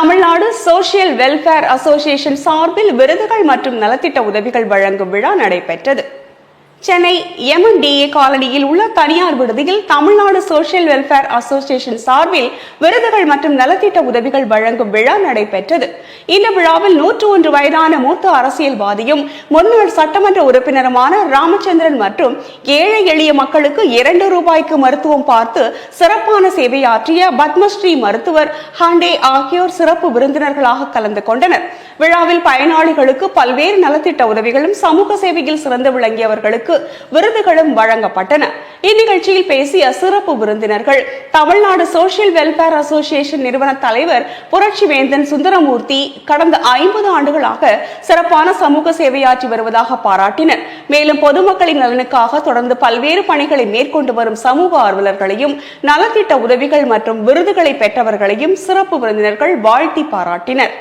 Tamil Nadu social welfare association சார்பில் விருதுகள் மற்றும் நலத்திட்ட உதவிகள் வழங்கும் விழா நடைபெற்றது. சென்னை MNDA காலனியில் உள்ள தனியார் விடுதியில் தமிழ்நாடு சோசியல் வெல்ஃபேர் அசோசியேஷன் சார்பில் விருதுகள் மற்றும் நலத்திட்ட உதவிகள் வழங்கும் விழா நடைபெற்றது. இந்த விழாவில் 101 வயதான மூத்த அரசியல்வாதியும் முன்னாள் சட்டமன்ற உறுப்பினருமான ராமச்சந்திரன் மற்றும் ஏழை எளிய மக்களுக்கு 2 ரூபாய்க்கு மருத்துவம் பார்த்து சிறப்பான சேவையாற்றிய பத்மஸ்ரீ மருத்துவர் ஹாண்டே ஆகியோர் சிறப்பு விருந்தினர்களாக கலந்து கொண்டனர். விழாவில் பயனாளிகளுக்கு பல்வேறு நலத்திட்ட உதவிகளும் சமூக சேவையில் சிறந்து விளங்கியவர்களுக்கு விருதுகளும் வழங்கப்பட்டன. இந்நிகழ்ச்சியில் பேசிய சிறப்பு விருந்தினர்கள் தமிழ்நாடு சோசியல் வெல்ஃபேர் அசோசியேஷன் நிறுவன தலைவர் புரட்சிவேந்தன் சுந்தரமூர்த்தி கடந்த 50 ஆண்டுகளாக சிறப்பான சமூக சேவையாற்றி வருவதாக பாராட்டினர். மேலும் பொதுமக்களின் நலனுக்காக தொடர்ந்து பல்வேறு பணிகளை மேற்கொண்டு வரும் சமூக ஆர்வலர்களையும் நலத்திட்ட உதவிகள் மற்றும் விருதுகளை பெற்றவர்களையும் சிறப்பு விருந்தினர்கள் வாழ்த்தி பாராட்டினர்.